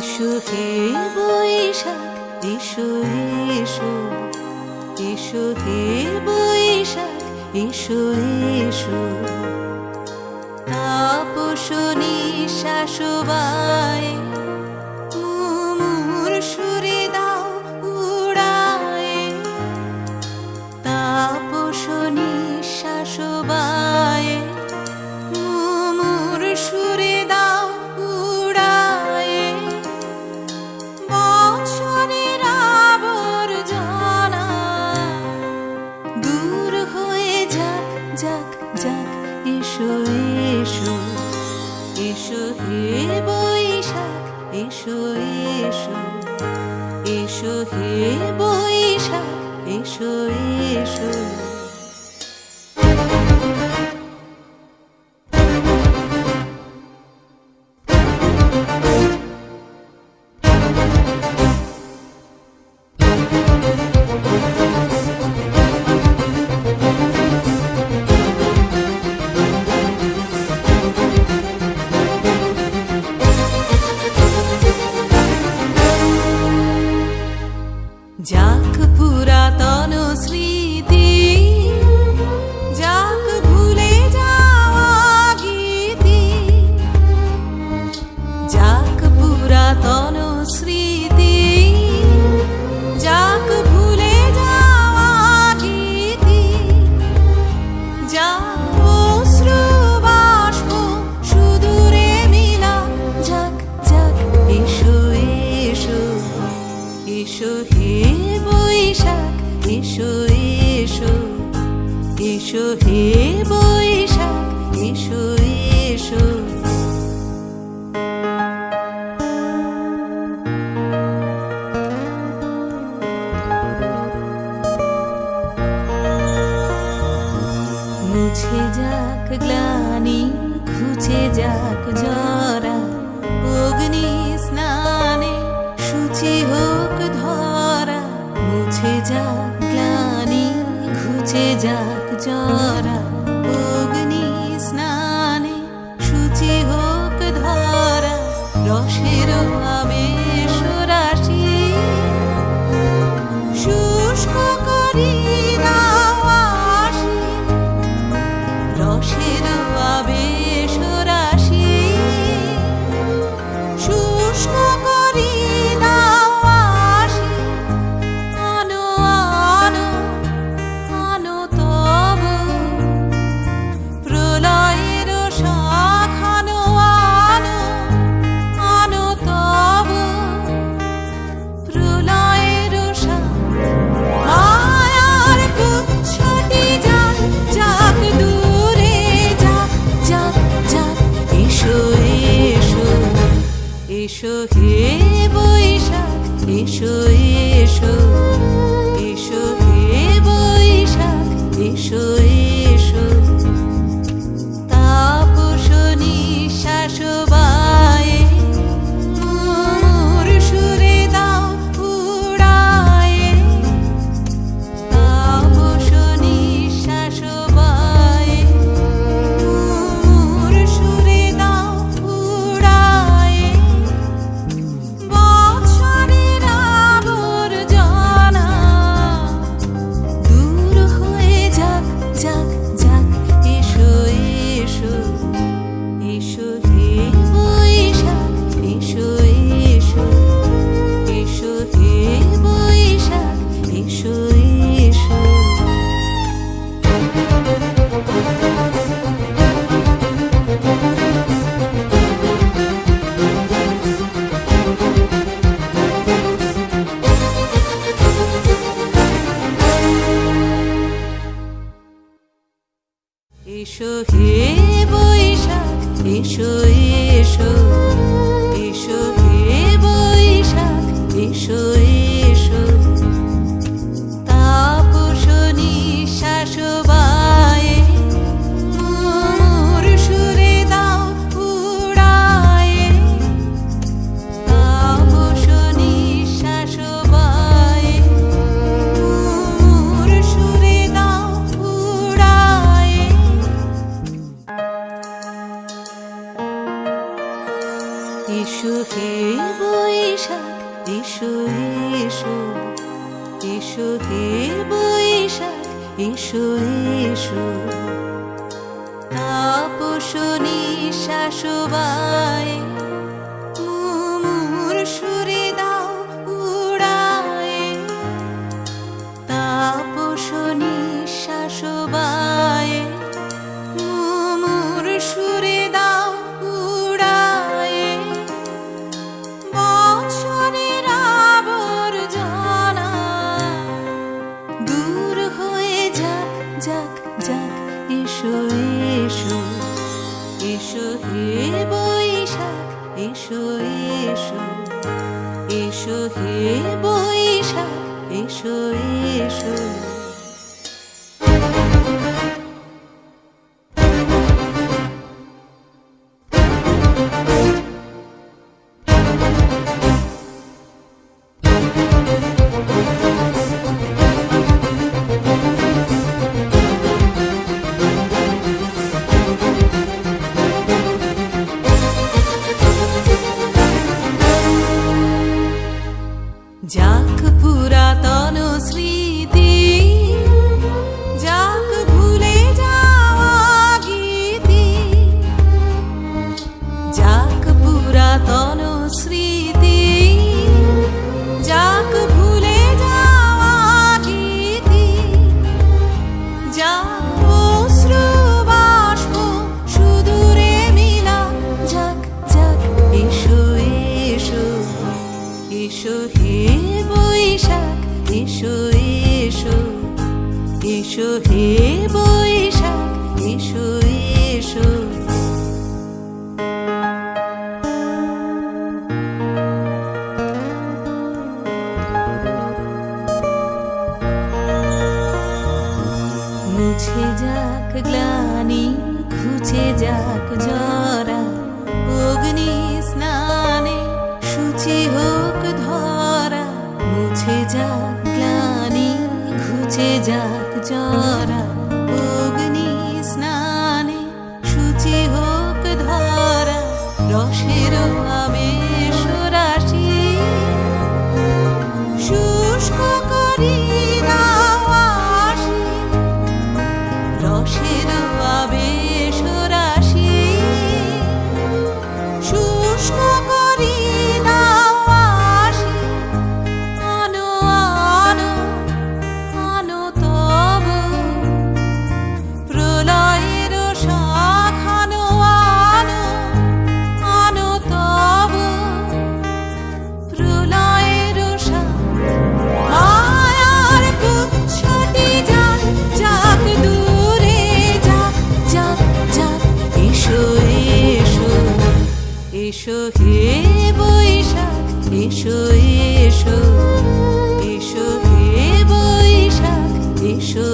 এসো হে বৈশাখ এসো এসো, এসো হে বৈশাখ এসো এসো। তাপস নিঃশ্বাস বায় মুমুর সুরে দাও উড়ায়, তাপস নিঃশ্বাস বায় মুমুর সুরে দাও উড়ায়। বছরের আবর্জনা দূর হয়ে যাক যাক যাক, এসো এসো, এসো হে বৈশাখ এসো এসো, এসো হে বৈশাখ এসো এসো। যাক পুরাতন স্মৃতি, যাক ভুলে যাওয়া গীতি, যাক পুরাতন স্মৃতি, যাক ভুলে যাওয়া গীতি, যাক অশ্রু বাষ্প সুদূরে মিলা, যাক যাক এসো এসো, এসো হে বৈশাখ এসো এসো, এসো হে বৈশাখ এসো এসো। মুছে যাক গ্লানি ঘুচে যাক জরা, অগ্নি স্নানে শুচি হোক ধরা। মুছে যাক গ্লানি ঘুচে যাক জরা, অগ্নি স্নানে শুচি হোক ধরা। রসের আবেশ রাশি শুষ্ক করি দাও আসি, রসের আবেশ রাশি শুষ্ক করি দাও আসি। আনো আনো আনো তব প্রলয়ের শাখ, আনো আনো আনো তব প্রলয়ের শাখ। মায়ার গুচ্ছটি যাক যাক দূরে যাক যাক যাক, এসো এসো, এসো হে বৈশাখ এসো এসো, এসো হে বৈশাখ এসো এসো। তাপস নিঃশ্বাস বায়ে মুমুর সুরে দাও উড়ায়ে, তাপস নিঃশ্বাস বায়ে মুমুর সুরে দাও উড়ায়ে। বছরের আবর্জনা দূর হয়ে যাক যাক যাক, এসো এসো, এসো হে বৈশাখ এসো এসো, এসো হে বৈশাখ এসো এসো। এসো হে বৈশাখ এসো এসো, এসো হে বৈশাখ এসো এসো। তাপস নিঃশ্বাস বায়ে মুমুর সুরে দাও উড়ায়ে, তাপস নিঃশ্বাস বায়ে মুমুর সুরে দাও উড়ায়ে। বৈশাখ এসো এসো তাপস নিঃশ্বাস বায়ে মুমুর সুরে দাও উড়ায়ে তাপস নিঃশ্বাস বায়ে মুমুর সুরে দাও উড়ায়ে বছরের আবর্জনা দূর হয়ে যাক যাক যাক এসো এসো এসো হে বৈশাখ এসো এসো এসো হে বৈশাখ এসো এসো যাক পুরাতন স্মৃতি যাক ভুলে যাওয়া গীতি যাক পুরাতন স্মৃতি যাক ভুলে যাওয়া গীতি যাক অশ্রু বাষ্প সুদূরে মিলা যাক যাক এসো এসো এসো হে বৈশাখ এসো এসো এসো হে বৈশাখ এসো এসো মুছে যাক গ্লানি ঘুচে যাক জরা অগ্নি স্নানে শুচি হোক ধরা মুছে যাক গ্লানি ঘুচে যাক জরা অগ্নি স্নানে শুচি হোক ধরা রসের আবেশ রাশি শুষ্ক করি দাও আসি রসের আবেশ রাশি শুষ্ক করি দাও আসি আনো আনো আনো তব প্রলয়ের শাখ আনো আনো আনো তব প্রলয়ের শাখ মায়ার গুচ্ছটি যাক যাক দূরে যাক যাক যাক এসো এসো এসো হে বৈশাখ এসো এসো এসো হে বৈশাখ এসো